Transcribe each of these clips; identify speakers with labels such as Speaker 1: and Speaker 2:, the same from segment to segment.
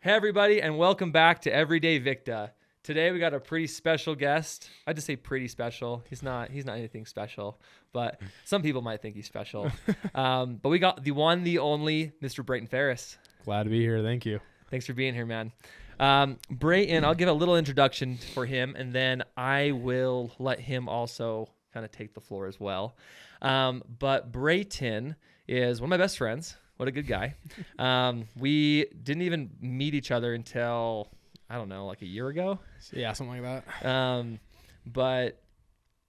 Speaker 1: Hey everybody, and welcome back to Everyday Victa. Today we got a pretty special guest. I just say pretty special. He's not anything special, but some people might think he's special. But we got the one, the only, Mr. Bratten Farris.
Speaker 2: Glad to be here. Thank you.
Speaker 1: Thanks for being here, man. Bratten, I'll give a little introduction for him, and then I will let him also kind of take the floor as well. But Bratten is one of my best friends. What a good guy. We didn't even meet each other until, I don't know, like a year ago.
Speaker 2: Yeah, something like that.
Speaker 1: But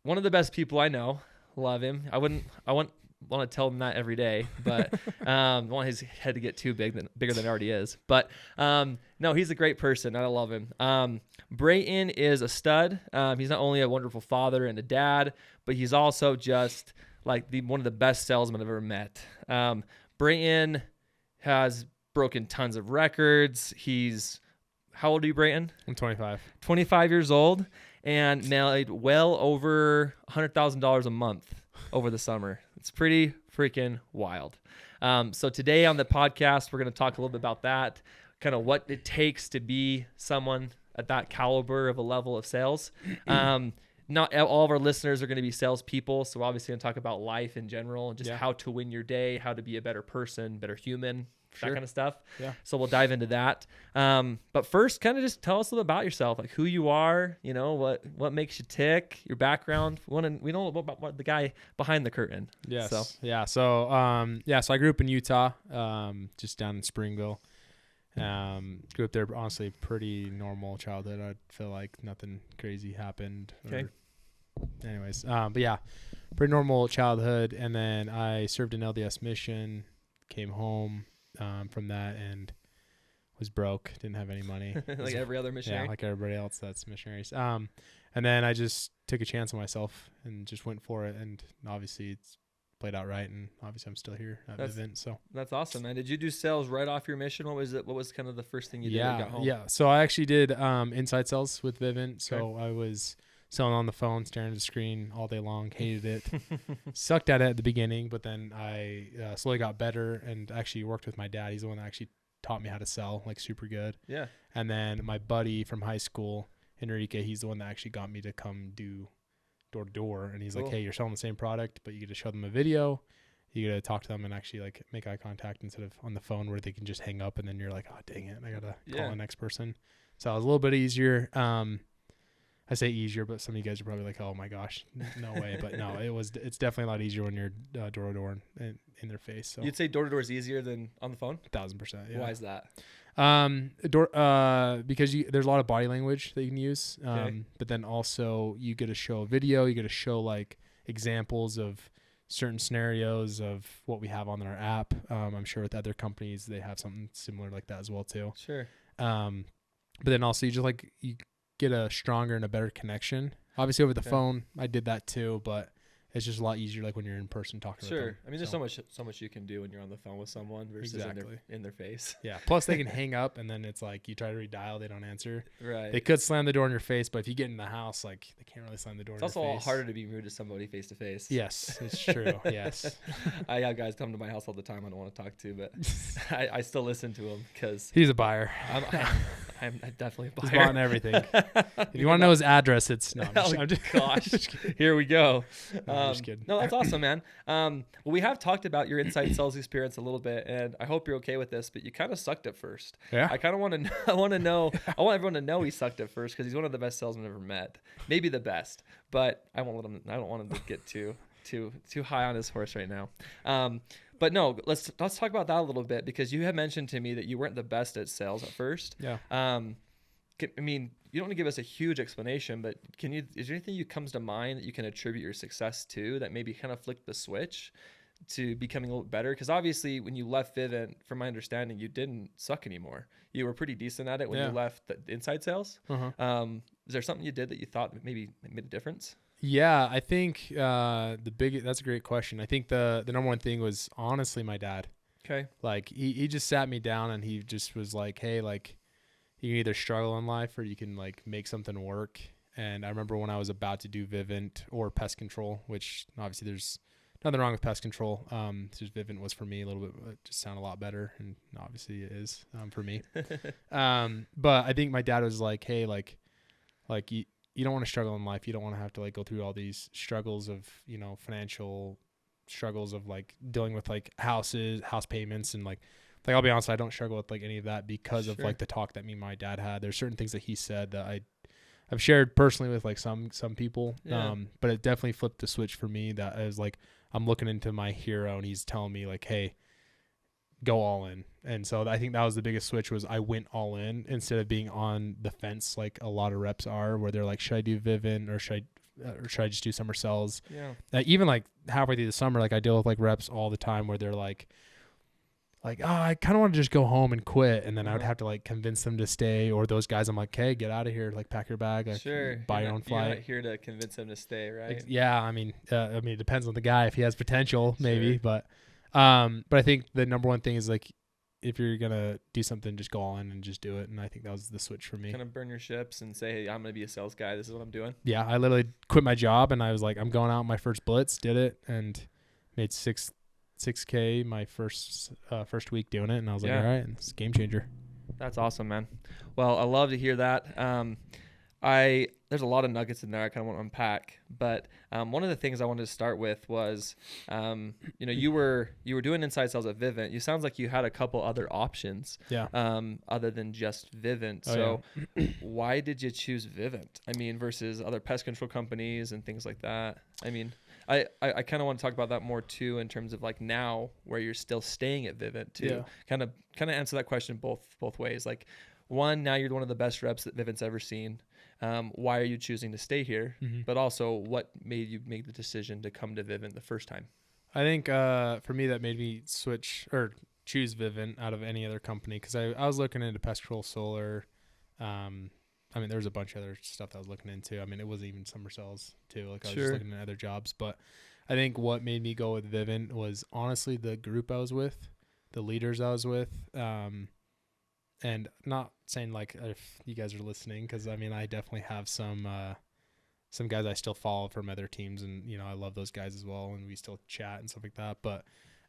Speaker 1: one of the best people I know. Love him. I wouldn't want to tell him that every day, but don't want his head to get too bigger than it already is. But no, he's a great person, and I love him. Bratten is a stud. He's not only a wonderful father and a dad, but he's also just like one of the best salesmen I've ever met. Bratten has broken tons of records. How old are you, Bratten?
Speaker 2: I'm 25.
Speaker 1: 25 years old and made well over $100,000 a month over the summer. It's pretty freaking wild. So today on the podcast, we're going to talk a little bit about that, kind of what it takes to be someone at that caliber of a level of sales. Not all of our listeners are going to be salespeople, so we're obviously going to talk about life in general and just how to win your day, how to be a better person, better human, that kind of stuff. Yeah. So we'll dive into that. But first, kind of just tell us a little about yourself, like who you are, you know, what makes you tick, your background. We know about the guy behind the curtain.
Speaker 2: Yes. So. Yeah. So I grew up in Utah, just down in Springville. Grew up there, honestly, pretty normal childhood. I feel like nothing crazy happened.
Speaker 1: Okay.
Speaker 2: Anyways, but yeah, pretty normal childhood. And then I served an LDS mission, came home from that, and was broke. Didn't have any money.
Speaker 1: Like every other missionary?
Speaker 2: Yeah, like everybody else that's missionaries. And then I just took a chance on myself and just went for it. And obviously it's played out right, and obviously I'm still here at Vivint. So
Speaker 1: that's awesome, man. Did you do sales right off your mission? What was kind of the first thing you did when you got home?
Speaker 2: Yeah. So I actually did inside sales with Vivint. So I was selling on the phone, staring at the screen all day long. Hated it. Sucked at it at the beginning, but then I slowly got better and actually worked with my dad. He's the one that actually taught me how to sell, like super good.
Speaker 1: Yeah.
Speaker 2: And then my buddy from high school, Enrique, he's the one that actually got me to come do door to door. And he's like, hey, you're selling the same product, but you get to show them a video. You get to talk to them and actually like make eye contact instead of on the phone where they can just hang up and then you're like, oh, dang it, I got to call the next person. So it was a little bit easier. I say easier, but some of you guys are probably like, oh my gosh, no way. But no, it's definitely a lot easier when you're door to door and in their face. So
Speaker 1: you'd say door to door is easier than on the phone?
Speaker 2: 1,000%. Yeah.
Speaker 1: Why is that?
Speaker 2: Because there's a lot of body language that you can use. But then also you get to show a video, you get to show like examples of certain scenarios of what we have on our app. I'm sure with other companies, they have something similar like that as well too.
Speaker 1: Sure.
Speaker 2: But then also you get a stronger and a better connection. Obviously over the phone, I did that too, but it's just a lot easier like when you're in person talking to them.
Speaker 1: Sure. I mean, there's so much you can do when you're on the phone with someone versus in their face.
Speaker 2: Yeah. Plus they can hang up and then it's like you try to redial, they don't answer.
Speaker 1: Right.
Speaker 2: They could slam the door in your face, but if you get in the house, like they can't really slam the door in your face.
Speaker 1: It's also a lot harder to be rude to somebody face to face.
Speaker 2: Yes, it's true. Yes.
Speaker 1: I have guys come to my house all the time I don't want to talk to, but I still listen to him because
Speaker 2: he's a buyer.
Speaker 1: I'm definitely a buyer.
Speaker 2: He's buying everything. If you want to know his address, it's no.
Speaker 1: Gosh, here we go.
Speaker 2: I'm just kidding.
Speaker 1: No, that's awesome, man. Well, we have talked about your inside sales experience a little bit, and I hope you're okay with this. But you kind of sucked at first.
Speaker 2: Yeah.
Speaker 1: I kind of want to. I want to know. I want everyone to know he sucked at first because he's one of the best salesmen I've ever met. Maybe the best, but I won't let him. I don't want him to get too high on his horse right now. But no, let's talk about that a little bit because you had mentioned to me that you weren't the best at sales at first.
Speaker 2: Yeah.
Speaker 1: I mean, you don't want to give us a huge explanation, but is there anything that comes to mind that you can attribute your success to that maybe kind of flicked the switch to becoming a little better? Because obviously when you left Vivint, from my understanding, you didn't suck anymore. You were pretty decent at it when you left the inside sales. Uh-huh. Is there something you did that you thought maybe made a difference?
Speaker 2: Yeah, I think that's a great question. I think the number one thing was honestly my dad.
Speaker 1: Okay.
Speaker 2: Like he just sat me down and he just was like, hey, like you can either struggle in life or you can like make something work. And I remember when I was about to do Vivint or pest control, which obviously there's nothing wrong with pest control. It's just Vivint was for me a little bit, it just sounded a lot better, and obviously it is for me. But I think my dad was like, hey, like you don't want to struggle in life. You don't want to have to like go through all these struggles of, financial struggles of like dealing with like house payments, and like I'll be honest, I don't struggle with like any of that because of like the talk that me and my dad had. There's certain things that he said that I've shared personally with like some people. But it definitely flipped the switch for me. That is like, I'm looking into my hero and he's telling me like, hey, go all in. And so I think that was the biggest switch, was I went all in instead of being on the fence like a lot of reps are, where they're like, should I do Vivint or should I just do summer cells? Yeah. Even like halfway through the summer, like I deal with like reps all the time where they're like, oh, I kind of want to just go home and quit. And then I would have to like convince them to stay, or those guys, I'm like, hey, get out of here. Like pack your bag, like, buy your own flight.
Speaker 1: You're not here to convince them to stay, right?
Speaker 2: I mean, it depends on the guy. If he has potential, maybe, but I think the number one thing is like, if you're going to do something, just go on and just do it. And I think that was the switch for me.
Speaker 1: Kind of burn your ships and say, hey, I'm going to be a sales guy. This is what I'm doing.
Speaker 2: Yeah. I literally quit my job and I was like, I'm going out my first blitz, did it, and made $6K my first week doing it. And I was like, all right, it's a game changer.
Speaker 1: That's awesome, man. Well, I love to hear that. There's a lot of nuggets in there I kind of want to unpack, but one of the things I wanted to start with was, you were doing inside sales at Vivint. You sounds like you had a couple other options, other than just Vivint. Why did you choose Vivint? I mean, versus other pest control companies and things like that. I mean, I kind of want to talk about that more too, in terms of like now where you're still staying at Vivint too. Kind of answer that question both ways. Like, one, now you're one of the best reps that Vivint's ever seen. Why are you choosing to stay here? Mm-hmm. But also, what made you make the decision to come to Vivint the first time?
Speaker 2: I think for me, that made me choose Vivint out of any other company, because I was looking into pest control, solar. I mean, there was a bunch of other stuff that I was looking into. I mean, it wasn't even summer cells too. Like I was just looking at other jobs. But I think what made me go with Vivint was honestly the group I was with, the leaders I was with. And not saying like if you guys are listening, because I mean, I definitely have some guys I still follow from other teams, and I love those guys as well, and we still chat and stuff like that. But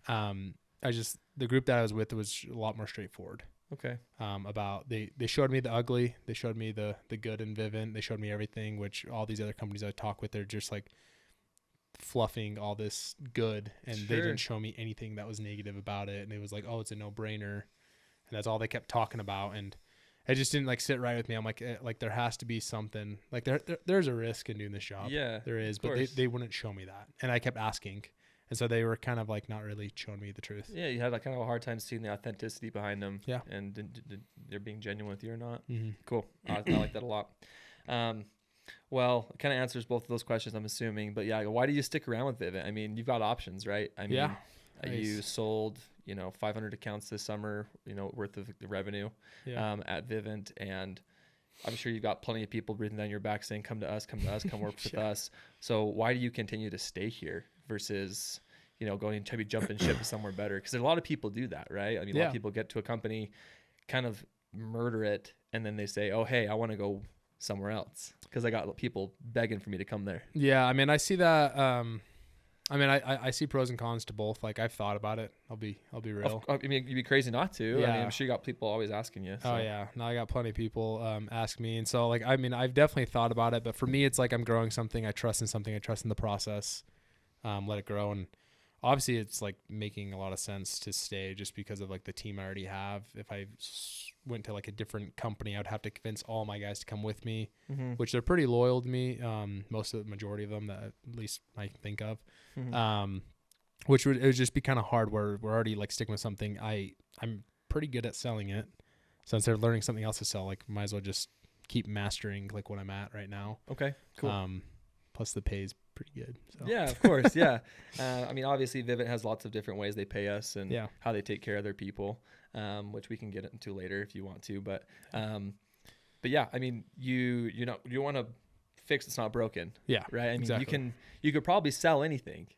Speaker 2: the group that I was with was a lot more straightforward.
Speaker 1: Okay.
Speaker 2: About they showed me the ugly, they showed me the good in Vivint, they showed me everything, which all these other companies I talk with, they're just like fluffing all this good, and they didn't show me anything that was negative about it, and it was like, oh, it's a no-brainer. And that's all they kept talking about, and it just didn't like sit right with me. I'm like there has to be something. Like there's a risk in doing this job.
Speaker 1: Yeah,
Speaker 2: there is, but they wouldn't show me that, and I kept asking, and so they were kind of like not really showing me the truth.
Speaker 1: Yeah, you had like kind of a hard time seeing the authenticity behind them.
Speaker 2: Yeah,
Speaker 1: and they're being genuine with you or not.
Speaker 2: Mm-hmm.
Speaker 1: Cool. I like that a lot. Well, it kind of answers both of those questions, I'm assuming. But yeah, why do you stick around with Vivint? I mean, you've got options, right? I mean, you sold 500 accounts this summer, worth of the revenue at Vivint. And I'm sure you've got plenty of people breathing down your back saying, come to us, come work with us. So why do you continue to stay here versus, going to jumping ship to somewhere better? Because a lot of people do that, right? I mean, a lot of people get to a company, kind of murder it, and then they say, oh, hey, I want to go somewhere else because I got people begging for me to come there.
Speaker 2: Yeah, I mean, I see that. I see pros and cons to both. Like, I've thought about it. I'll be real.
Speaker 1: I mean, you'd be crazy not to.
Speaker 2: Yeah.
Speaker 1: I mean, I'm sure you got people always asking you. So.
Speaker 2: Oh yeah. No, I got plenty of people ask me. And so like, I mean, I've definitely thought about it, but for me, it's like I'm growing something. I trust in something. I trust in the process. Let it grow. And obviously it's like making a lot of sense to stay just because of like the team I already have. If I went to like a different company, I would have to convince all my guys to come with me, which they're pretty loyal to me. Most of the majority of them that at least I can think of. Which it would just be kind of hard where we're already like sticking with something. I'm pretty good at selling it. So instead of learning something else to sell, like might as well just keep mastering like what I'm at right now.
Speaker 1: Okay, cool.
Speaker 2: Plus the pay is pretty good. So.
Speaker 1: Yeah, of course. Yeah. I mean, obviously Vivint has lots of different ways they pay us and how they take care of their people, which we can get into later if you want to. But yeah, I mean, you want to fix it's not broken.
Speaker 2: Yeah.
Speaker 1: Right. I mean,
Speaker 2: exactly.
Speaker 1: you could probably sell anything,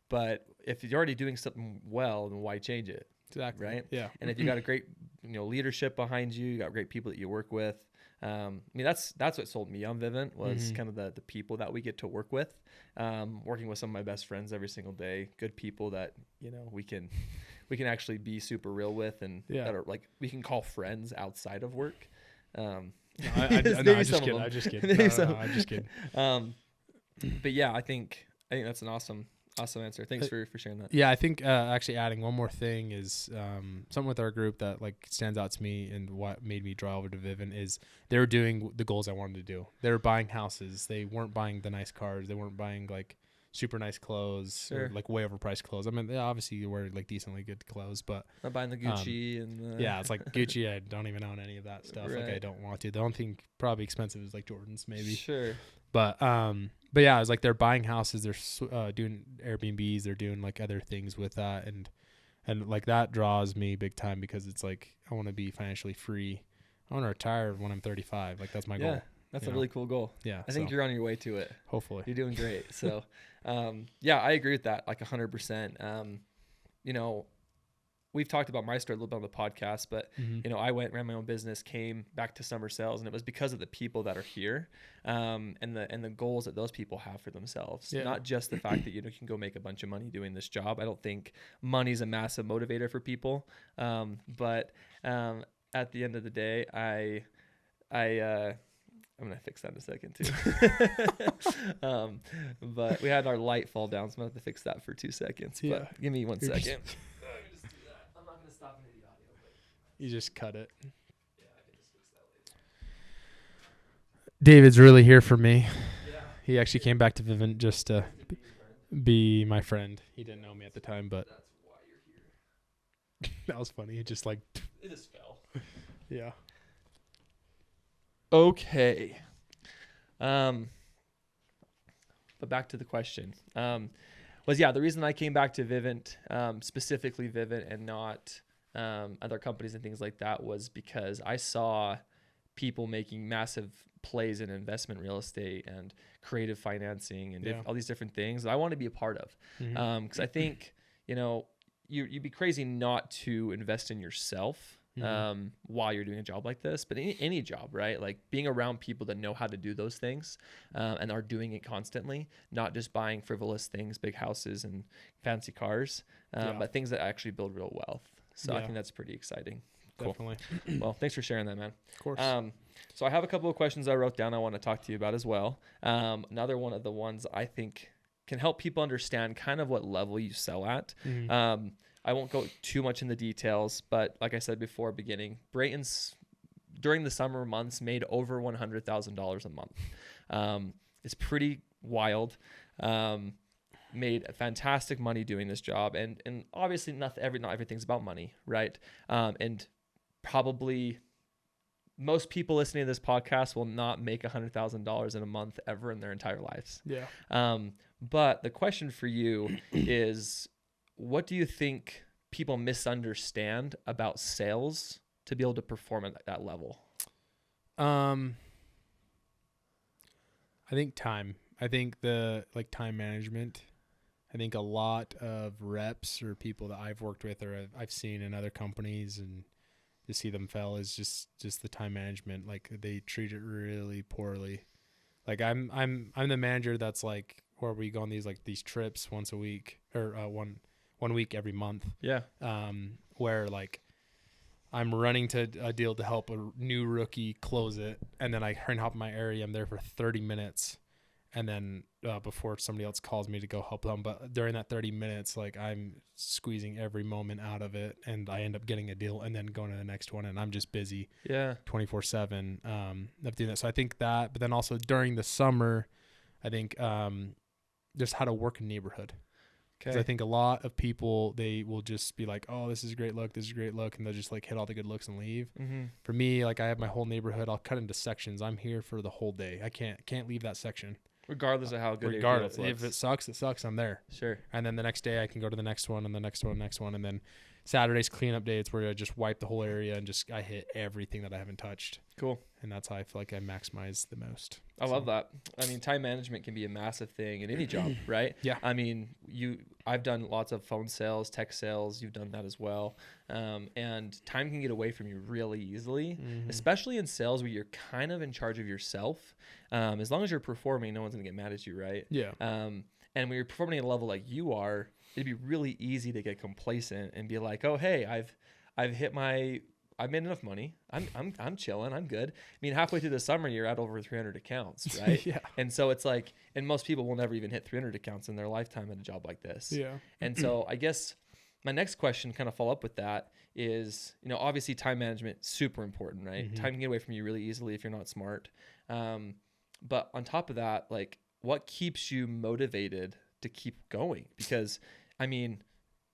Speaker 1: but if you're already doing something well, then why change it?
Speaker 2: Exactly.
Speaker 1: Right.
Speaker 2: Yeah.
Speaker 1: And if you got a great, leadership behind you, you got great people that you work with, I mean, that's what sold me on Vivint was kind of the people that we get to work with, working with some of my best friends every single day, good people that, you know, we can actually be super real with and that are like, we can call friends outside of work.
Speaker 2: I'm just kidding.
Speaker 1: But yeah, I think that's an awesome answer. Thanks for sharing that.
Speaker 2: Yeah, I think actually adding one more thing is something with our group that like stands out to me and what made me draw over to Vivint is they were doing the goals I wanted to do. They were buying houses. They weren't buying the nice cars. They weren't buying like super nice clothes or like way overpriced clothes. I mean, they obviously wear like decently good clothes, but
Speaker 1: not buying the Gucci and
Speaker 2: yeah, it's like Gucci. I don't even own any of that stuff.
Speaker 1: Right.
Speaker 2: Like I don't want to. The only thing probably expensive is like Jordans, maybe.
Speaker 1: Sure.
Speaker 2: But yeah, it was like they're buying houses, they're doing Airbnbs, they're doing like other things with that, and like that draws me big time because it's like I want to be financially free. I want to retire when I'm 35. Like that's my goal.
Speaker 1: That's a really cool goal.
Speaker 2: Yeah,
Speaker 1: I think you're on your way to it.
Speaker 2: Hopefully,
Speaker 1: you're doing great. So, yeah, I agree with that like 100%. You know, we've talked about my story a little bit on the podcast, but you know, I ran my own business, came back to summer sales, and it was because of the people that are here, and the goals that those people have for themselves. Yeah. Not just the fact that you can go make a bunch of money doing this job. I don't think money's a massive motivator for people, but at the end of the day, I'm going to fix that in a second too. But we had our light fall down, so I'm going to have to fix that for 2 seconds. Yeah. But give me 1 second. Just do that. I'm not going to stop any of the audio. But
Speaker 2: you just cut it.
Speaker 1: Yeah, I can just fix that later.
Speaker 2: David's really here for me. Yeah. He actually came back to Vivint just to be my friend. He didn't know me at the time, but
Speaker 1: that's why you're here.
Speaker 2: That was funny. It just like
Speaker 1: it just fell.
Speaker 2: Yeah.
Speaker 1: Okay. But back to the question. The reason I came back to Vivint, specifically Vivint and not other companies and things like that, was because I saw people making massive plays in investment real estate and creative financing and all these different things that I want to be a part of. Because I think, you know, you'd be crazy not to invest in yourself while you're doing a job like this, but any job, right? Like being around people that know how to do those things and are doing it constantly, not just buying frivolous things, big houses and fancy cars, but things that actually build real wealth. So I think that's pretty exciting. Cool.
Speaker 2: Definitely.
Speaker 1: Well, thanks for sharing that, man.
Speaker 2: Of course.
Speaker 1: So I have a couple of questions I wrote down I want to talk to you about as well. Another one of the ones I think can help people understand kind of what level you sell at. I won't go too much in the details, but like I said before, Bratten's during the summer months made over $100,000 a month. It's pretty wild. Made fantastic money doing this job, and obviously not everything's about money, right? And probably most people listening to this podcast will not make $100,000 in a month ever in their entire lives.
Speaker 2: Yeah.
Speaker 1: But the question for you is, what do you think people misunderstand about sales to be able to perform at that level?
Speaker 2: I think time. I think time management. I think a lot of reps or people that I've worked with or I've seen in other companies and to see them fail is just the time management. Like they treat it really poorly. Like I'm the manager that's like, where we go on these trips once a week or one week every month. Yeah. Where like I'm running to a deal to help a new rookie close it, and then I hop in my area. I'm there for 30 minutes, and then before somebody else calls me to go help them. But during that 30 minutes, like I'm squeezing every moment out of it, and I end up getting a deal and then going to the next one, and I'm just busy. Yeah. 24/7 of doing that. So I think that, but then also during the summer, I think just how to work a neighborhood. Because I think a lot of people, they will just be like, oh, this is a great look, and they'll just like hit all the good looks and leave. For me, like I have my whole neighborhood, I'll cut into sections. I'm here for the whole day. I can't leave that section.
Speaker 1: Regardless of how good it looks.
Speaker 2: If it sucks, I'm there.
Speaker 1: Sure.
Speaker 2: And then the next day I can go to the next one and the next one, and then Saturday's cleanup day. It's where I just wipe the whole area and I hit everything that I haven't touched.
Speaker 1: Cool.
Speaker 2: And that's how I feel like I maximize the most.
Speaker 1: I love that. I mean, time management can be a massive thing in any job, right?
Speaker 2: Yeah.
Speaker 1: I mean, I've done lots of phone sales, tech sales. You've done that as well. And time can get away from you really easily, especially in sales where you're kind of in charge of yourself. As long as you're performing, no one's going to get mad at you, right?
Speaker 2: Yeah.
Speaker 1: And when you're performing at a level like you are, it'd be really easy to get complacent and be like, oh, hey, I've made enough money. I'm chilling. I'm good. I mean, halfway through the summer, you're at over 300 accounts, right?
Speaker 2: Yeah.
Speaker 1: And so it's like, and most people will never even hit 300 accounts in their lifetime at a job like this.
Speaker 2: Yeah.
Speaker 1: And so I guess my next question, kind of follow up with that, is, obviously time management, super important, right? Time can get away from you really easily if you're not smart. But on top of that, like, what keeps you motivated to keep going? Because, I mean,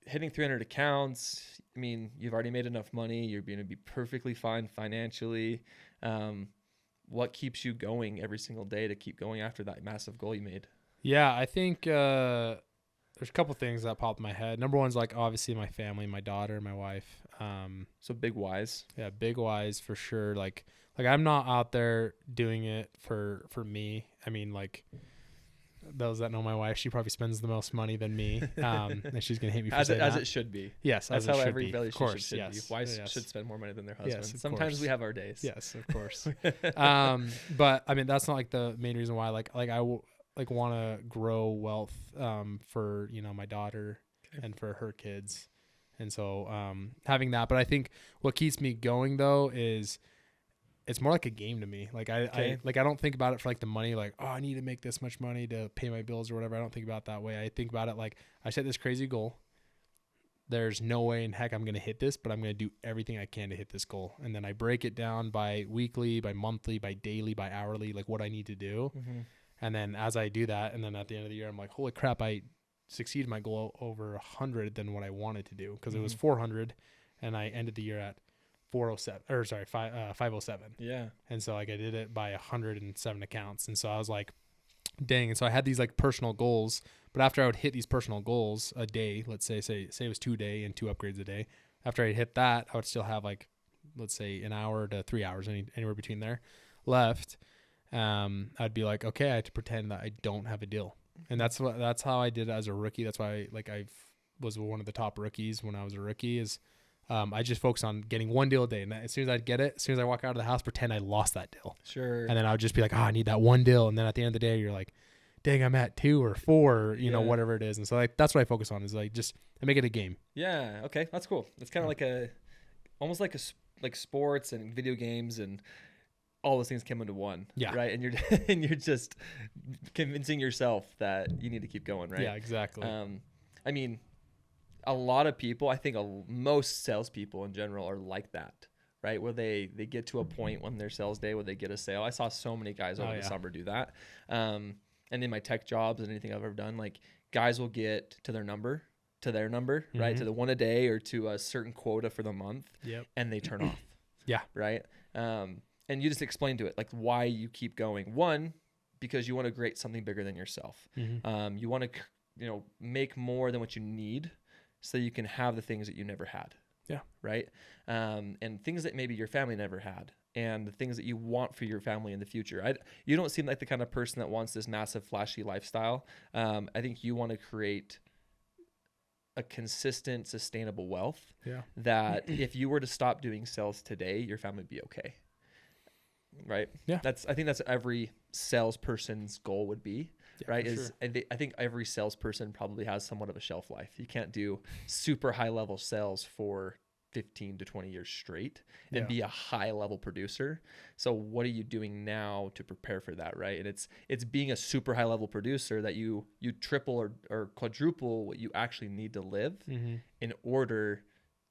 Speaker 1: hitting 300 accounts, I mean, you've already made enough money. You're going to be perfectly fine financially. What keeps you going every single day to keep going after that massive goal you made?
Speaker 2: Yeah, I think there's a couple things that pop in my head. Number one's like obviously my family, my daughter, my wife.
Speaker 1: So big whys.
Speaker 2: Yeah, big whys for sure. Like I'm not out there doing it for me. I mean, like, those that know my wife, she probably spends the most money than me. And she's gonna hate me for saying that.
Speaker 1: As it should be.
Speaker 2: Yes,
Speaker 1: that's
Speaker 2: as
Speaker 1: how
Speaker 2: it
Speaker 1: every
Speaker 2: should be. Of
Speaker 1: relationship
Speaker 2: course,
Speaker 1: should
Speaker 2: yes.
Speaker 1: be. Wives
Speaker 2: Yes.
Speaker 1: should spend more money than their husbands.
Speaker 2: Yes,
Speaker 1: Sometimes
Speaker 2: course.
Speaker 1: we have our days.
Speaker 2: Yes, of course. But I mean, that's not like the main reason why. Like I want to grow wealth for my daughter and for her kids, and so having that. But I think what keeps me going though is, it's more like a game to me. Like I don't think about it for like the money, like, oh, I need to make this much money to pay my bills or whatever. I don't think about it that way. I think about it like, I set this crazy goal. There's no way in heck I'm going to hit this, but I'm going to do everything I can to hit this goal. And then I break it down by weekly, by monthly, by daily, by hourly, like what I need to do. And then as I do that, and then at the end of the year, I'm like, holy crap, I succeeded my goal over 100 than what I wanted to do. Cause it was 400 and I ended the year at 507.
Speaker 1: Yeah.
Speaker 2: And so like I did it by 107 accounts. And so I was like, dang. And so I had these like personal goals, but after I would hit these personal goals a day, let's say it was 2 days and 2 upgrades a day. After I hit that, I would still have like, let's say an hour to 3 hours, anywhere between there left. I'd be like, okay, I had to pretend that I don't have a deal. And that's how I did it as a rookie. That's why I was one of the top rookies when I was a rookie is, I just focus on getting one deal a day. And as soon as I'd get it, as soon as I walk out of the house, pretend I lost that deal.
Speaker 1: Sure.
Speaker 2: And then I would just be like, I need that one deal. And then at the end of the day, you're like, dang, I'm at 2 or 4, you know, whatever it is. And so like, that's what I focus on is like, I make it a game.
Speaker 1: Yeah. Okay. That's cool. It's kind of like almost like sports and video games and all those things come into one. Yeah. Right. And you're just convincing yourself that you need to keep going. Right.
Speaker 2: Yeah, exactly.
Speaker 1: I mean, a lot of people, I think most salespeople in general are like that, right? Where they get to a point on their sales day where they get a sale. I saw so many guys over the summer do that. And in my tech jobs and anything I've ever done, like guys will get to their number, right? To the one a day or to a certain quota for the month. Yep. And they turn off. Yeah. Right. And you just explain to it like why you keep going. One, because you want to create something bigger than yourself. You want to, make more than what you need, so you can have the things that you never had. Yeah. Right. And things that maybe your family never had, and the things that you want for your family in the future. You don't seem like the kind of person that wants this massive flashy lifestyle. I think you want to create a consistent, sustainable wealth that if you were to stop doing sales today, your family would be okay. Right. Yeah. I think that's every salesperson's goal would be. Yeah, right. I think every salesperson probably has somewhat of a shelf life. You can't do super high level sales for 15 to 20 years straight and be a high level producer. So what are you doing now to prepare for that? Right. And it's being a super high level producer that you triple or quadruple what you actually need to live in order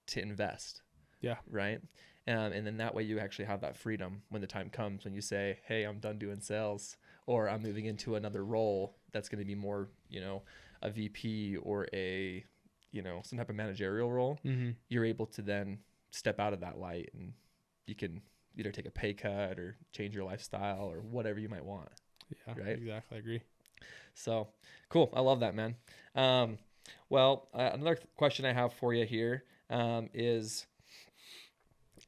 Speaker 1: to invest. Yeah. Right. And then that way you actually have that freedom when the time comes, when you say, hey, I'm done doing sales, or I'm moving into another role that's going to be more, a VP or a, some type of managerial role. You're able to then step out of that light and you can either take a pay cut or change your lifestyle or whatever you might want. Yeah, right.
Speaker 2: Exactly. I agree.
Speaker 1: So cool. I love that, man. Well, another question I have for you here. is,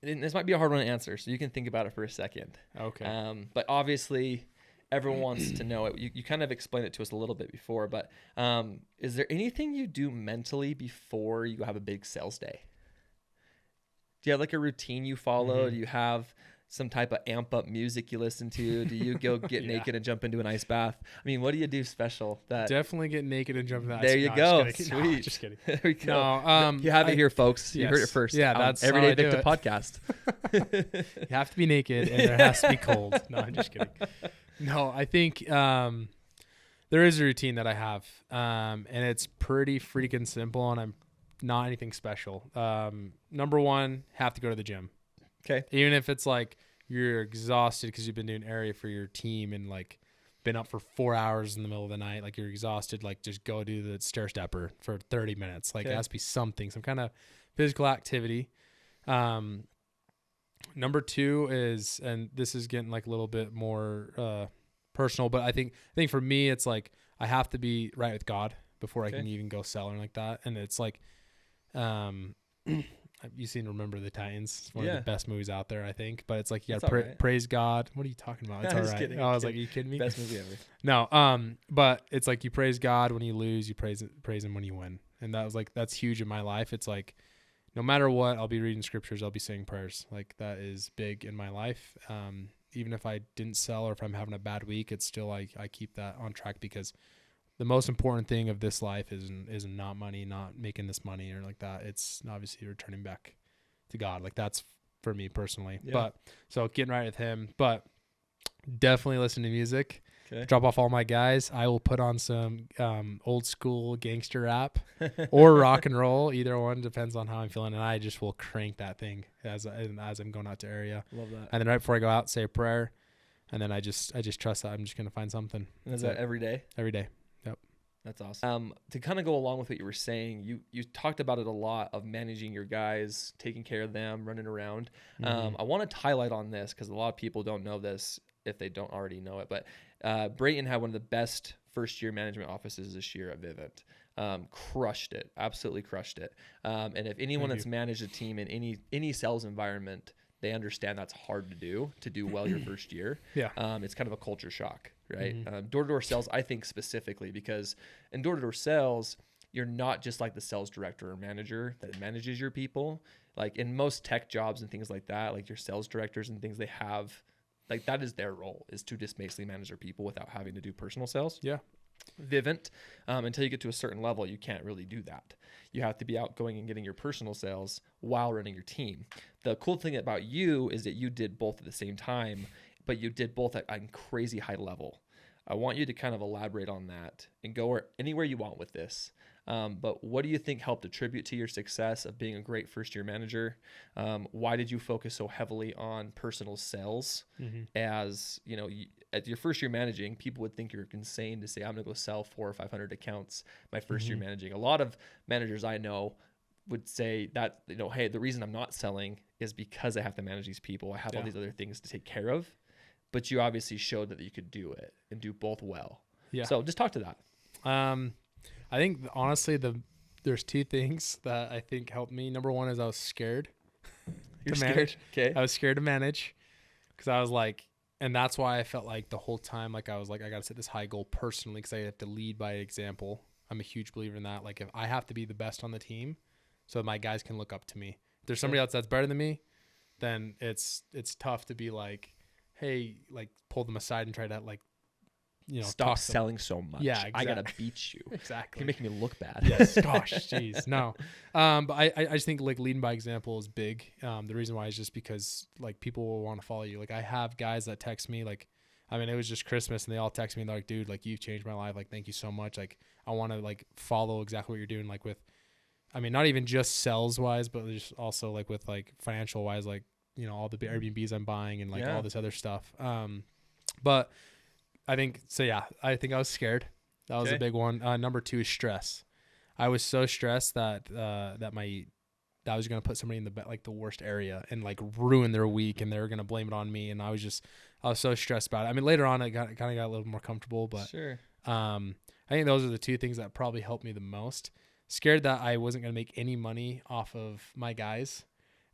Speaker 1: and this might be a hard one to answer, so you can think about it for a second.
Speaker 2: Okay.
Speaker 1: But obviously, everyone wants to know it. You kind of explained it to us a little bit before, but is there anything you do mentally before you have a big sales day? Do you have like a routine you follow? Do you have some type of amp up music you listen to? Do you go get naked and jump into an ice bath? I mean, what do you do special? That
Speaker 2: Definitely get naked and jump in the ice.
Speaker 1: there you go.
Speaker 2: Just
Speaker 1: Sweet.
Speaker 2: No, just kidding.
Speaker 1: There we go.
Speaker 2: No,
Speaker 1: you have it here, folks. You heard it first.
Speaker 2: Yeah, that's
Speaker 1: Everyday
Speaker 2: how I do
Speaker 1: Victim
Speaker 2: it.
Speaker 1: podcast.
Speaker 2: You have to be naked and there has to be cold. No, I'm just kidding. No, I think there is a routine that I have, and it's pretty freaking simple, and I'm not anything special. Number one, have to go to the gym.
Speaker 1: Okay.
Speaker 2: Even if it's like you're exhausted because you've been doing area for your team and like been up for 4 hours in the middle of the night, like you're exhausted, like just go do the stair stepper for 30 minutes. Like it has to be something, some kind of physical activity. Number two is, and this is getting like a little bit more personal, but I think for me, it's like I have to be right with God before I can even go sell or like that. And it's like, you've seen Remember the Titans. It's one of the best movies out there, I think. But it's like you got to praise God. What are you talking about? It's all right.
Speaker 1: Kidding,
Speaker 2: I was like, are you kidding me?
Speaker 1: Best movie ever.
Speaker 2: No, but it's like you praise God when you lose, you praise him when you win. And that's huge in my life. It's like no matter what, I'll be reading scriptures, I'll be saying prayers. Like that is big in my life. Even if I didn't sell or if I'm having a bad week, it's still like I keep that on track because the most important thing of this life is not money, not making this money or like that. It's obviously returning back to God. Like that's for me personally. Yeah. But so getting right with him, but definitely listen to music. Okay. Drop off all my guys. I will put on some old school gangster rap or rock and roll. Either one depends on how I'm feeling, and I just will crank that thing as I'm going out to area.
Speaker 1: Love that.
Speaker 2: And then right before I go out, say a prayer, and then I just trust that I'm just gonna find something.
Speaker 1: And is that every day?
Speaker 2: Every day. Yep.
Speaker 1: That's awesome. To kind of go along with what you were saying, you talked about it a lot of managing your guys, taking care of them, running around. I want to highlight on this because a lot of people don't know this if they don't already know it, but Bratten had one of the best first-year management offices this year at Vivint. Crushed it, absolutely crushed it. And if anyone that's managed a team in any sales environment, they understand that's hard to do well your first year. Yeah. It's kind of a culture shock, right? Door-to-door sales, I think specifically, because in door-to-door sales, you're not just like the sales director or manager that manages your people. Like in most tech jobs and things like that, like your sales directors and things, they have, like that is their role, is to just basically manage their people without having to do personal sales. Yeah. Vivint, until you get to a certain level, you can't really do that. You have to be outgoing and getting your personal sales while running your team. The cool thing about you is that you did both at the same time, but you did both at a crazy high level. I want you to kind of elaborate on that and go anywhere you want with this. But what do you think helped attribute to your success of being a great first-year manager? Why did you focus so heavily on personal sales? As you know, at your first year managing, people would think you're insane to say, I'm going to go sell 400 or 500 accounts my first year managing. A lot of managers I know would say that, you know, hey, the reason I'm not selling is because I have to manage these people. I have all these other things to take care of. But you obviously showed that you could do it and do both well. Yeah. So just talk to that.
Speaker 2: I think honestly, there's two things that I think helped me. Number one is I was scared to manage. Okay. I was scared to manage because I was like, and that's why I felt like the whole time, like I was like, I got to set this high goal personally because I have to lead by example. I'm a huge believer in that. Like if I have to be the best on the team so my guys can look up to me. If there's somebody else that's better than me, then it's tough to be like, hey, like pull them aside and try to like, you know,
Speaker 1: stop selling so much.
Speaker 2: Yeah, exactly.
Speaker 1: I gotta beat you.
Speaker 2: Exactly.
Speaker 1: You're making me look bad.
Speaker 2: Yes. Gosh, jeez. No. But I just think like leading by example is big. The reason why is just because like people will want to follow you. Like I have guys that text me like, I mean, it was just Christmas and they all text me and they're like, dude, like you've changed my life. Like, thank you so much. Like I want to like follow exactly what you're doing. Like with, I mean, not even just sales wise, but just also like with like financial wise, like, you know, all the Airbnbs I'm buying and like all this other stuff. But I think, so yeah, I think I was scared. That was a big one. Number two is stress. I was so stressed that I was going to put somebody in the worst area and like ruin their week and they were going to blame it on me. And I was so stressed about it. I mean, later on, I kind of got a little more comfortable, but sure. I think those are the two things that probably helped me the most. scared that I wasn't going to make any money off of my guys.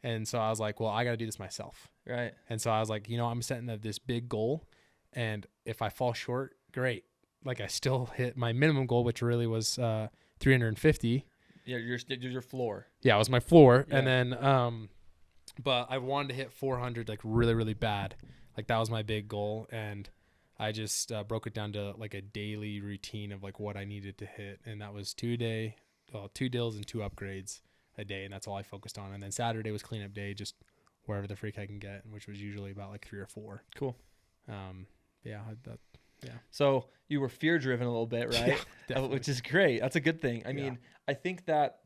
Speaker 2: And so I was like, well, I got to do this myself.
Speaker 1: Right.
Speaker 2: And so I was like, I'm setting this big goal. And if I fall short, great. Like I still hit my minimum goal, which really was 350.
Speaker 1: Yeah, your floor.
Speaker 2: Yeah, it was my floor.
Speaker 1: Yeah.
Speaker 2: And then, but I wanted to hit 400 like really, really bad. Like that was my big goal. And I just broke it down to like a daily routine of like what I needed to hit. And that was 2 dills and 2 upgrades a day. And that's all I focused on. And then Saturday was cleanup day, just wherever the freak I can get, which was usually about like 3 or 4.
Speaker 1: Cool.
Speaker 2: Yeah.
Speaker 1: So you were fear driven a little bit, right?
Speaker 2: Yeah,
Speaker 1: which is great. That's a good thing. I mean, I think that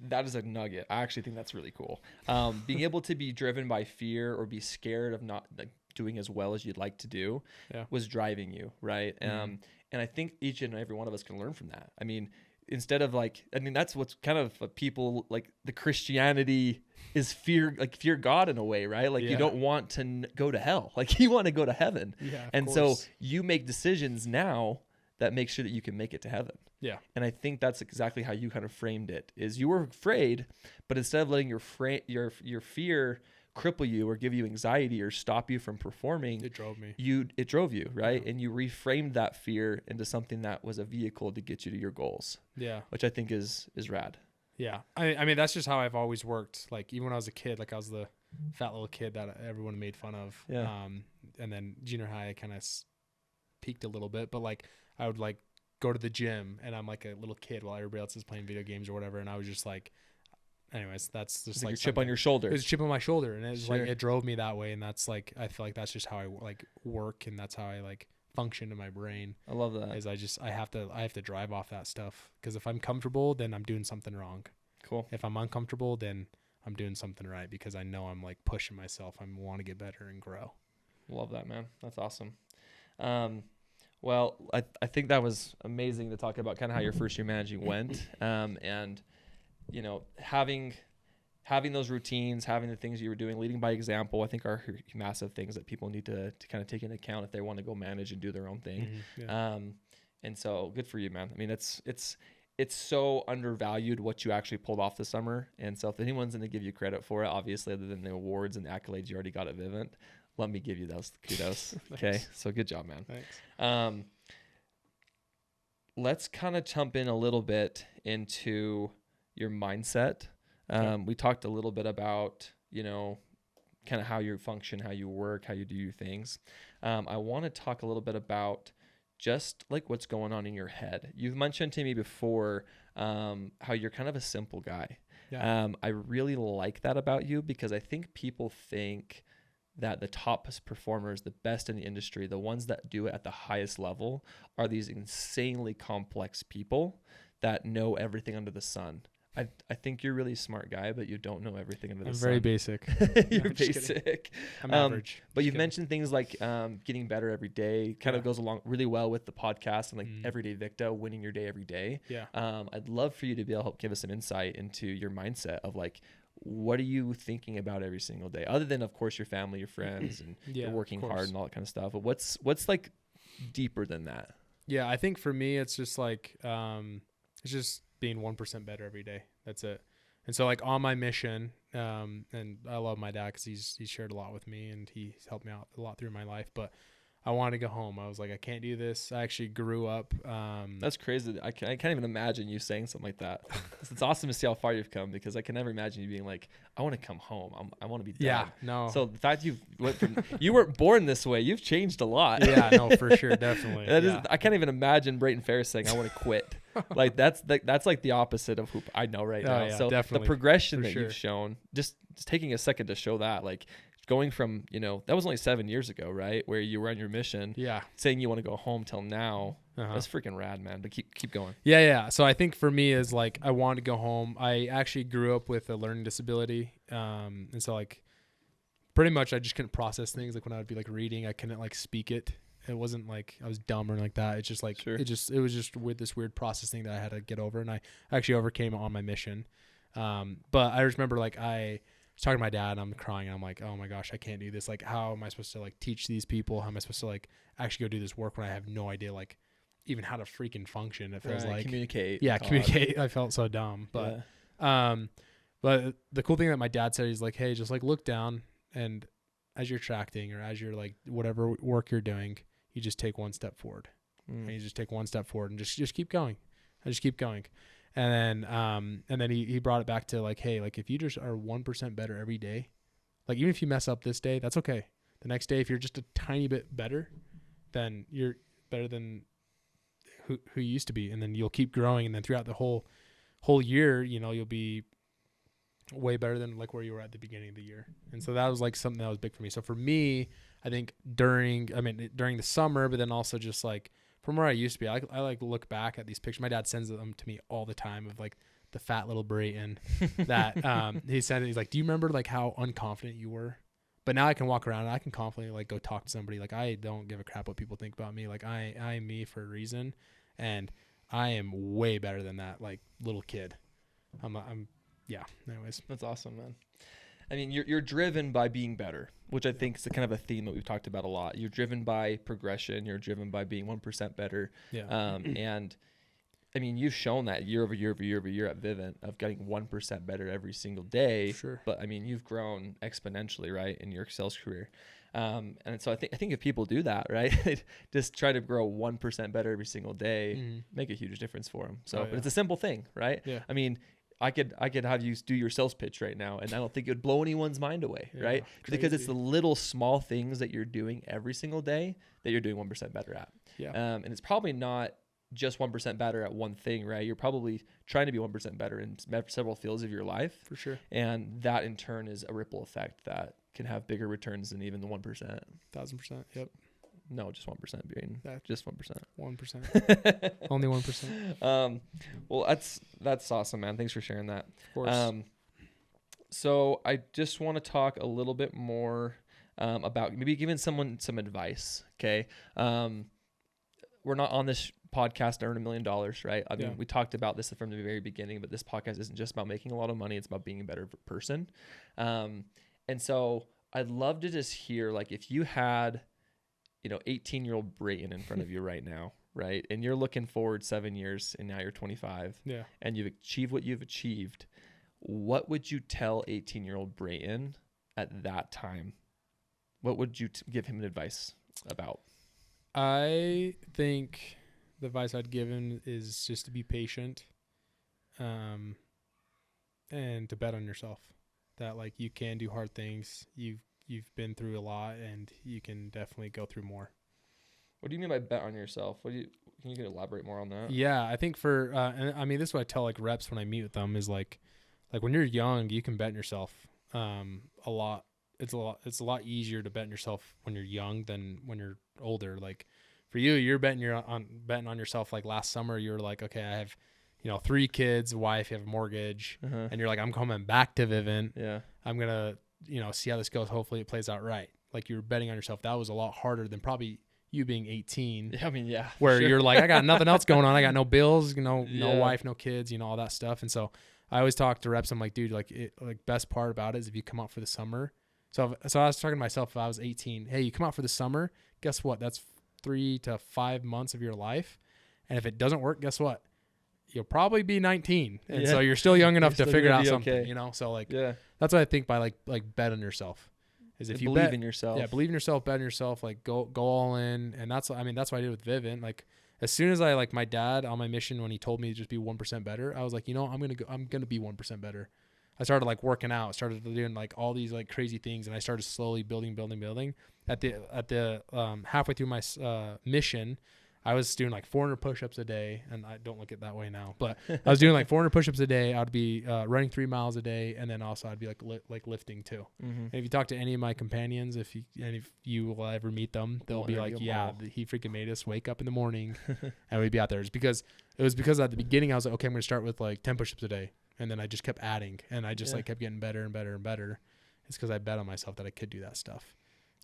Speaker 1: is a nugget. I actually think that's really cool. Being able to be driven by fear or be scared of not like doing as well as you'd like to do was driving you, right?
Speaker 2: Mm-hmm.
Speaker 1: And I think each and every one of us can learn from that. I mean, instead of like, I mean, that's what's kind of people like the Christianity is fear God in a way, right? Like you don't want to go to hell. Like you want to go to heaven.
Speaker 2: Yeah,
Speaker 1: and so you make decisions now that make sure that you can make it to heaven.
Speaker 2: Yeah.
Speaker 1: And I think that's exactly how you kind of framed it is you were afraid, but instead of letting your fear cripple you or give you anxiety or stop you from performing,
Speaker 2: it drove me.
Speaker 1: It drove you, right? Yeah. And you reframed that fear into something that was a vehicle to get you to your goals.
Speaker 2: Yeah.
Speaker 1: Which I think is rad.
Speaker 2: Yeah. I mean, that's just how I've always worked. Like even when I was a kid, like I was the fat little kid that everyone made fun of.
Speaker 1: Yeah.
Speaker 2: And then junior high, I kind of peaked a little bit, but like I would like go to the gym and I'm like a little kid while everybody else is playing video games or whatever. And I was just like, anyways, that's just like
Speaker 1: a chip on your shoulder.
Speaker 2: It was a chip on my shoulder, and it was like it drove me that way. And that's like I feel like that's just how I like work, and that's how I like function in my brain.
Speaker 1: I love that.
Speaker 2: Is I have to drive off that stuff, because if I'm comfortable, then I'm doing something wrong.
Speaker 1: Cool.
Speaker 2: If I'm uncomfortable, then I'm doing something right, because I know I'm like pushing myself. I want to get better and grow.
Speaker 1: Love that, man. That's awesome. Well, I think that was amazing to talk about kind of how your first year managing went, and having those routines, having the things you were doing, leading by example, I think are massive things that people need to kind of take into account if they want to go manage and do their own thing.
Speaker 2: Mm-hmm. Yeah.
Speaker 1: And so good for you, man. I mean, it's so undervalued what you actually pulled off this summer. And so if anyone's going to give you credit for it, obviously other than the awards and the accolades you already got at Vivint, let me give you those kudos. Okay. So good job, man.
Speaker 2: Thanks.
Speaker 1: Let's kind of jump in a little bit into your mindset. We talked a little bit about, kind of how you function, how you work, how you do things. I want to talk a little bit about just like what's going on in your head. You've mentioned to me before how you're kind of a simple guy.
Speaker 2: Yeah.
Speaker 1: I really like that about you, because I think people think that the top performers, the best in the industry, the ones that do it at the highest level, are these insanely complex people that know everything under the sun. I think you're a really smart guy, but you don't know everything under the sun.
Speaker 2: I'm very basic.
Speaker 1: You're basic.
Speaker 2: I'm average.
Speaker 1: But you've mentioned things like getting better every day. Kind of goes along really well with the podcast and like Everyday Victa, winning your day every day.
Speaker 2: Yeah.
Speaker 1: I'd love for you to be able to help give us some insight into your mindset of like, what are you thinking about every single day, other than of course your family, your friends, and you're working hard and all that kind of stuff. But what's like deeper than that?
Speaker 2: Yeah, I think for me it's just like it's just being 1% better every day. That's it. And so like on my mission, and I love my dad because he's shared a lot with me and he's helped me out a lot through my life, but I wanted to go home. I was like, I can't do this. I actually grew up.
Speaker 1: That's crazy. I can't even imagine you saying something like that. It's awesome to see how far you've come, because I can never imagine you being like, I want to come home. I want to be done.
Speaker 2: Yeah, no.
Speaker 1: So the fact you went from, you weren't born this way. You've changed a lot.
Speaker 2: Yeah, no, for sure. Definitely.
Speaker 1: I can't even imagine Bratten Farris saying, I want to quit. Like that's like the opposite of who I know right now.
Speaker 2: Yeah,
Speaker 1: so
Speaker 2: definitely.
Speaker 1: The progression that you've shown, just taking a second to show that, like, going from, that was only 7 years ago, right? Where you were on your mission, saying you want to go home till now. That's freaking rad, man. But keep going.
Speaker 2: Yeah. So I think for me is like, I wanted to go home. I actually grew up with a learning disability. And so like pretty much I just couldn't process things. Like when I would be like reading, I couldn't like speak it. It wasn't like I was dumb or like that. It's just like, it was just with this weird processing that I had to get over. And I actually overcame it on my mission. But I just remember like I was talking to my dad and I'm crying and I'm like, oh my gosh, I can't do this. Like, how am I supposed to like teach these people? How am I supposed to like actually go do this work when I have no idea like even how to freaking function. It feels like
Speaker 1: communicate.
Speaker 2: Yeah, communicate. I felt so dumb, but but the cool thing that my dad said, he's like, hey, just like look down, and as you're tracting or as you're like whatever work you're doing, you just take one step forward. And you just take one step forward and just keep going. I just keep going. And then he brought it back to like, hey, like if you just are 1% better every day, like even if you mess up this day, that's okay. The next day, if you're just a tiny bit better, then you're better than who you used to be. And then you'll keep growing. And then throughout the whole year, you know, you'll be way better than like where you were at the beginning of the year. And so that was like something that was big for me. So for me, I think during the summer, but then also just like from where I used to be, I like look back at these pictures. My dad sends them to me all the time of like the fat little Bratten that he said, he's like, do you remember like how unconfident you were? But now I can walk around and I can confidently like go talk to somebody. Like I don't give a crap what people think about me. Like I am me for a reason, and I am way better than that like little kid. Yeah. Anyways,
Speaker 1: that's awesome, man. I mean, you're driven by being better, which I think is kind of a theme that we've talked about a lot. You're driven by progression. You're driven by being 1% better.
Speaker 2: Yeah.
Speaker 1: And I mean, you've shown that year over year at Vivint of getting 1% better every single day.
Speaker 2: Sure.
Speaker 1: But I mean, you've grown exponentially, right, in your sales career. And so I think if people do that, right, just try to grow 1% better every single day, make a huge difference for them. So, but it's a simple thing, right?
Speaker 2: Yeah.
Speaker 1: I mean, I could have you do your sales pitch right now, and I don't think it would blow anyone's mind away, right?
Speaker 2: Crazy.
Speaker 1: Because it's the little small things that you're doing every single day that you're doing 1% better at.
Speaker 2: Yeah.
Speaker 1: And it's probably not just 1% better at one thing, right? You're probably trying to be 1% better in several fields of your life.
Speaker 2: For sure.
Speaker 1: And that in turn is a ripple effect that can have bigger returns than even the 1%.
Speaker 2: 1,000%. Yep.
Speaker 1: No, just 1%, Bratten. Just 1%.
Speaker 2: 1%. Only 1%.
Speaker 1: Well, that's awesome, man. Thanks for sharing that.
Speaker 2: Of course.
Speaker 1: So I just want to talk a little bit more about maybe giving someone some advice. Okay. We're not on this podcast to earn $1 million, right? I mean, we talked about this from the very beginning, but this podcast isn't just about making a lot of money. It's about being a better person. And so I'd love to just hear, like, if you had, 18-year-old Bratten in front of you right now, right? And you're looking forward 7 years and now you're 25 and you've achieved what you've achieved. What would you tell 18-year-old Bratten at that time? What would you give him advice about?
Speaker 2: I think the advice I'd give him is just to be patient, and to bet on yourself. That like you can do hard things. You've been through a lot, and you can definitely go through more.
Speaker 1: What do you mean by bet on yourself? Can you elaborate more on that?
Speaker 2: Yeah, I think and I mean, this is what I tell like reps when I meet with them is like when you're young, you can bet on yourself a lot. It's a lot easier to bet on yourself when you're young than when you're older. Like for you, you're betting on yourself. Like last summer, you were like, okay, I have 3 kids, a wife, you have a mortgage, and you're like, I'm coming back to Vivint.
Speaker 1: Yeah,
Speaker 2: I'm gonna see how this goes. Hopefully it plays out right. Like you were betting on yourself. That was a lot harder than probably you being 18.
Speaker 1: I mean, yeah,
Speaker 2: where you're like, I got nothing else going on. I got no bills, no wife, no kids, all that stuff. And so I always talk to reps. I'm like, dude, like best part about it is if you come out for the summer. So I was talking to myself, if I was 18, hey, you come out for the summer, guess what? That's 3 to 5 months of your life. And if it doesn't work, guess what? You'll probably be 19. And so you're still young enough to figure out something,
Speaker 1: okay.
Speaker 2: So like, that's what I think by like bet on yourself is if you
Speaker 1: believe in yourself.
Speaker 2: Yeah. Believe in yourself, bet on yourself, like go all in. And that's what I did with Vivint. Like as soon as I my dad on my mission, when he told me to just be 1% better, I was like, I'm going to be 1% better. I started like working out, started doing like all these like crazy things. And I started slowly building. At the halfway through my mission, I was doing like 400 push-ups a day, and I don't look at it that way now, but I was doing like 400 push-ups a day. I'd be running 3 miles a day, and then also I'd be like lifting too. And if you talk to any of my companions, if you will ever meet them, they'll be like, he freaking made us wake up in the morning, and we'd be out there. It was because at the beginning I was like, okay, I'm going to start with like 10 push-ups a day, and then I just kept adding, and I just like kept getting better and better and better. It's because I bet on myself that I could do that stuff.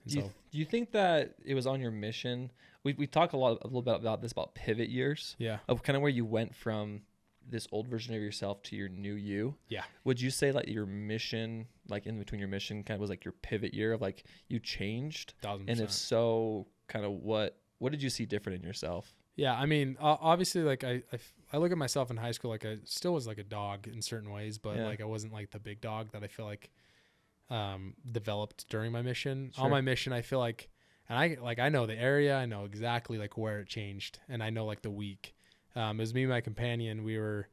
Speaker 1: Do you think that it was on your mission? We talk a little bit about this, about pivot years.
Speaker 2: Yeah.
Speaker 1: Of kind of where you went from this old version of yourself to your new you.
Speaker 2: Yeah.
Speaker 1: Would you say like your mission, like in between your mission kind of was like your pivot year of like you changed?
Speaker 2: 1,000%.
Speaker 1: And if so, kind of what did you see different in yourself?
Speaker 2: Yeah, I mean, obviously, like I look at myself in high school, like I still was like a dog in certain ways, but like I wasn't like the big dog that I feel like developed during my mission.
Speaker 1: Sure.
Speaker 2: On my mission, I feel like, and I know the area, I know exactly like where it changed, and I know like the week. It was me and my companion. We were,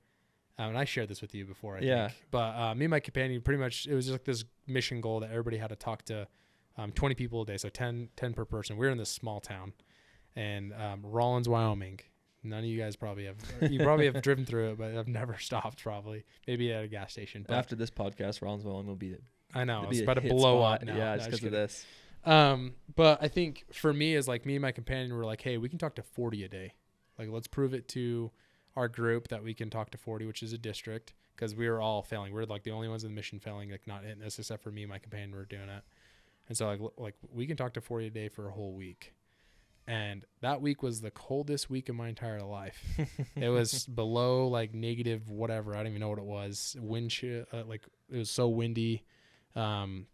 Speaker 2: and I shared this with you before, I think. But me and my companion, pretty much, it was just like this mission goal that everybody had to talk to 20 people a day, so 10 per person. We were in this small town. And Rawlins, Wyoming. None of you guys probably have. You probably have driven through it, but I've never stopped. Probably, maybe at a gas station. But
Speaker 1: after this podcast, Rollins Wyoming will be.
Speaker 2: I know it's about to blow up now.
Speaker 1: Yeah, just because of this.
Speaker 2: But I think for me, is like me and my companion were like, hey, we can talk to 40 a day. Like, let's prove it to our group that we can talk to 40, which is a district, because we were all failing. We're like the only ones in the mission failing, like not hitting this, except for me and my companion were doing it. And so like we can talk to 40 a day for a whole week. And that week was the coldest week of my entire life. It was below like negative whatever. I don't even know what it was. Wind chill, like it was so windy. And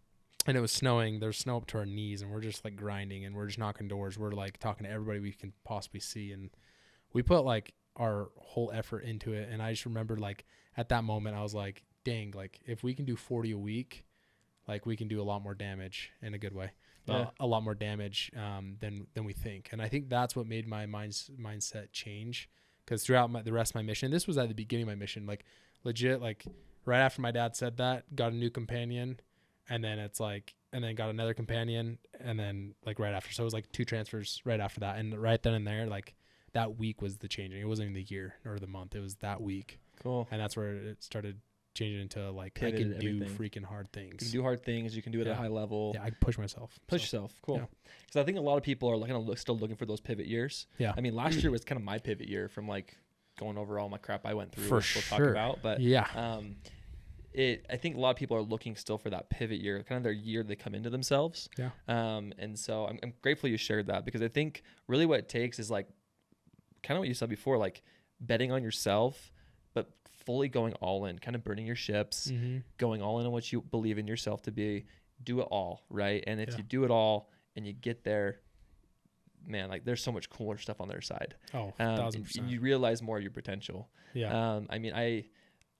Speaker 2: it was snowing. There's snow up to our knees, and we're just like grinding, and we're just knocking doors. We're like talking to everybody we can possibly see. And we put like our whole effort into it. And I just remember like at that moment, I was like, dang, like if we can do 40 a week, like we can do a lot more damage in a good way. A lot more damage than we think. And I think that's what made my mindset change, because throughout the rest of my mission, this was at the beginning of my mission, like legit, like right after my dad said that, got a new companion, and then it's like, and then got another companion, and then like right after. So it was like 2 transfers right after that. And right then and there, like that week was the changing. It wasn't even the year or the month. It was that week.
Speaker 1: Cool.
Speaker 2: And that's where it started changing into like
Speaker 1: Pivoted
Speaker 2: I can do
Speaker 1: everything.
Speaker 2: freaking hard things.
Speaker 1: You can do hard things. You can do it at a high level.
Speaker 2: Yeah, I can push myself.
Speaker 1: Yourself. Cool. Because I think a lot of people are still looking for those pivot years. Yeah. I mean, last year was kind of my pivot year from like going over all my crap I went through. Which we'll talk about. But I think a lot of people are looking still for that pivot year, kind of their year they come into themselves. Yeah. And so I'm grateful you shared that, because I think really what it takes is like kind of what you said before, like betting on yourself, but fully going all in, kind of burning your ships, going all in on what you believe in yourself to be, do it all, right? And if you do it all and you get there, man, like there's so much cooler stuff on their side. Oh, 1,000%. You realize more of your potential. Yeah. I mean, I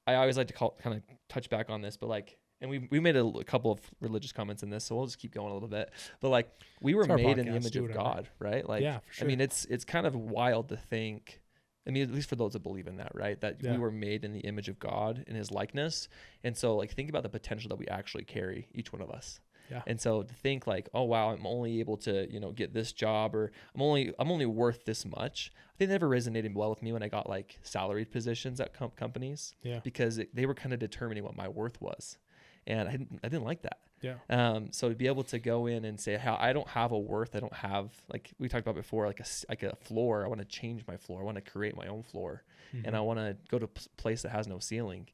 Speaker 1: always like to kind of touch back on this, but like, and we made a couple of religious comments in this, so we'll just keep going a little bit. But like, we were made in the image of God, right? Like, yeah, for sure. I mean, it's kind of wild to think. I mean, at least for those that believe in that, right? That we were made in the image of God, in his likeness. And so like, think about the potential that we actually carry, each one of us. Yeah. And so to think like, oh wow, I'm only able to, get this job, or I'm only worth this much. I think that never resonated well with me when I got like salaried positions at companies. Yeah. Because they were kind of determining what my worth was. And I didn't like that. Yeah. So to be able to go in and say, how I don't have a worth, I don't have, like we talked about before, like a floor. I want to change my floor. I want to create my own floor, and I want to go to a place that has no ceiling.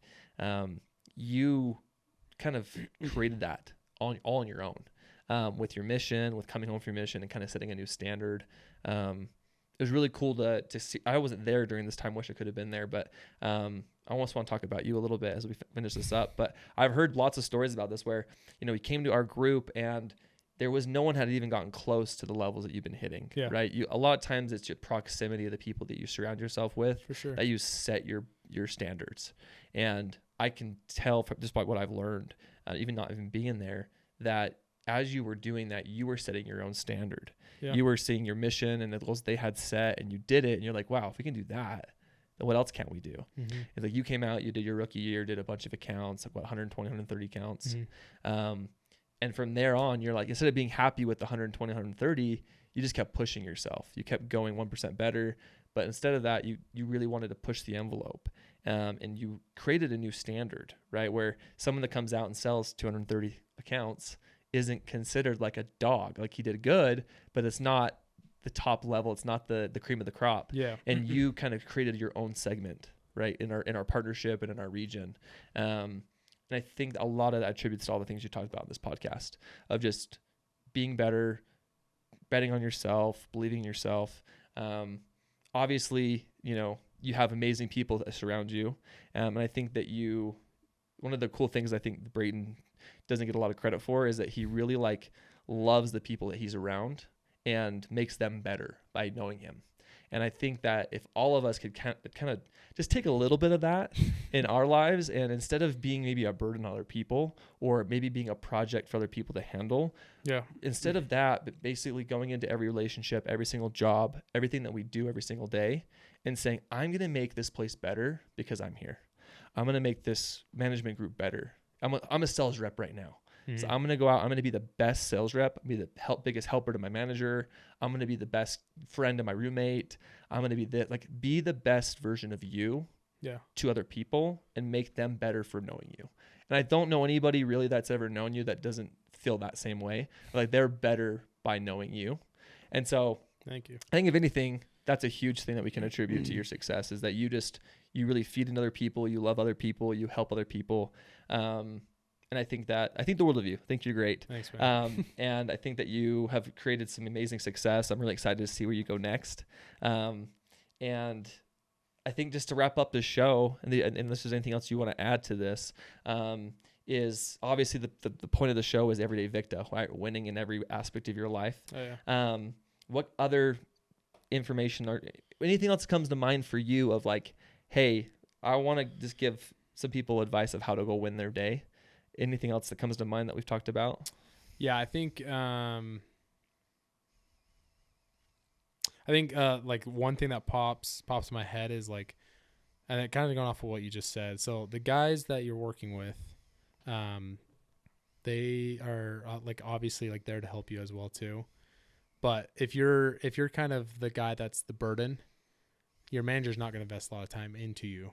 Speaker 1: You kind of created that all on your own, with your mission, with coming home from your mission and kind of setting a new standard. It was really cool to see. I wasn't there during this time. Wish I could have been there, but I almost want to talk about you a little bit as we finish this up. But I've heard lots of stories about this where, you came to our group and there was no one had even gotten close to the levels that you've been hitting, right? A lot of times it's your proximity of the people that you surround yourself with, for sure, that you set your standards. And I can tell from just by what I've learned, even not even being there, that as you were doing that, you were setting your own standard. Yeah. You were seeing your mission and the goals they had set, and you did it. And you're like, wow, if we can do that, then what else can't we do? Mm-hmm. It's like you came out, you did your rookie year, did a bunch of accounts, like 120, 130 accounts. Mm-hmm. And from there on, you're like, instead of being happy with the 120, 130, you just kept pushing yourself. You kept going 1% better. But instead of that, you really wanted to push the envelope. And you created a new standard, right? Where someone that comes out and sells 230 accounts isn't considered like a dog. Like, he did good, but it's not the top level. It's not the cream of the crop. Yeah. And you kind of created your own segment, right? In our partnership and in our region. And I think a lot of that attributes to all the things you talked about in this podcast, of just being better, betting on yourself, believing in yourself. Obviously, you have amazing people that surround you. And I think that one of the cool things I think Bratten doesn't get a lot of credit for is that he really loves the people that he's around and makes them better by knowing him. And I think that if all of us could kind of just take a little bit of that in our lives, and instead of being maybe a burden on other people or maybe being a project for other people to handle, instead of that, but basically going into every relationship, every single job, everything that we do every single day and saying, I'm going to make this place better because I'm here. I'm going to make this management group better. I'm a sales rep right now. So I'm going to go out. I'm going to be the best sales rep, be the biggest helper to my manager. I'm going to be the best friend to my roommate. I'm going to be the best version of you to other people and make them better for knowing you. And I don't know anybody really that's ever known you that doesn't feel that same way. Like they're better by knowing you. And so
Speaker 2: thank you.
Speaker 1: I think if anything, that's a huge thing that we can attribute to your success is that you really feed into other people. You love other people. You help other people. And I think the world of you. I think you're great.
Speaker 2: Thanks, man.
Speaker 1: And I think that you have created some amazing success. I'm really excited to see where you go next. And I think just to wrap up the show, and unless there's anything else you want to add to this, is obviously the point of the show is everyday Victa, right? Winning in every aspect of your life.
Speaker 2: Oh, yeah.
Speaker 1: What other information or anything else comes to mind for you of like, hey, I want to just give some people advice of how to go win their day? Anything else that comes to mind that we've talked about?
Speaker 2: Yeah, I think like one thing that pops in my head is like, and it kind of going off of what you just said. So the guys that you're working with, they are like obviously like there to help you as well too. But if you're kind of the guy that's the burden, your manager's not going to invest a lot of time into you.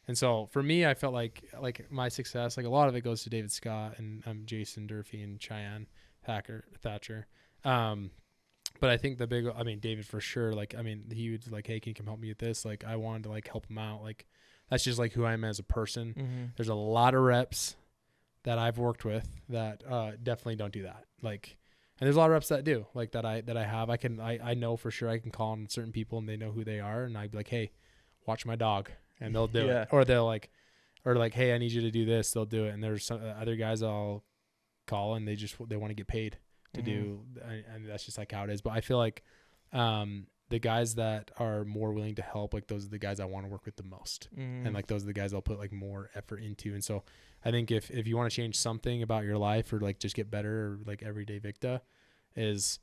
Speaker 2: And so for me, I felt like my success, like a lot of it goes to David Scott and Jason Durfee and Cheyenne Thatcher. But I think David for sure, he would like, hey, can you come help me with this? Like I wanted to like help him out. Like that's just like who I am as a person. Mm-hmm. There's a lot of reps that I've worked with that definitely don't do that. Like, and there's a lot of reps that do like that I have. I know for sure I can call on certain people and they know who they are. And I'd be like, hey, watch my dog. And they'll do it. Or they'll like, hey, I need you to do this. They'll do it. And there's some other guys I'll call and they want to get paid to do. And that's just like how it is. But I feel like the guys that are more willing to help, like those are the guys I want to work with the most. And like those are the guys I'll put like more effort into. And so I think if you want to change something about your life or like just get better or like everyday Victa is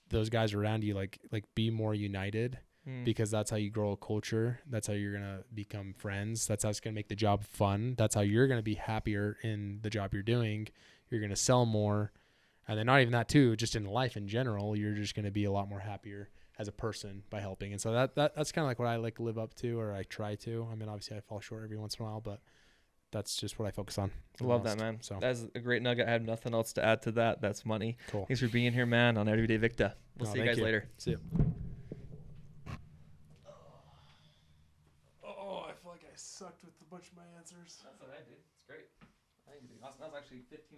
Speaker 2: those guys around you, like be more united. Because that's how you grow a culture. That's how you're going to become friends. That's how it's going to make the job fun. That's how you're going to be happier in the job you're doing. You're going to sell more. And then not even that too, just in life in general, you're just going to be a lot more happier as a person by helping. And so that's kind of like what I like live up to, or I try to. I mean, obviously I fall short every once in a while, but that's just what I focus on.
Speaker 1: I love that, man. So that's a great nugget. I have nothing else to add to that. That's money.
Speaker 2: Cool.
Speaker 1: Thanks for being here, man, on Everyday Victa. We'll see you guys later.
Speaker 2: See you. I sucked with a bunch of my answers.
Speaker 1: That's all right, dude. It's great. I think you did awesome. That was actually 15 minutes.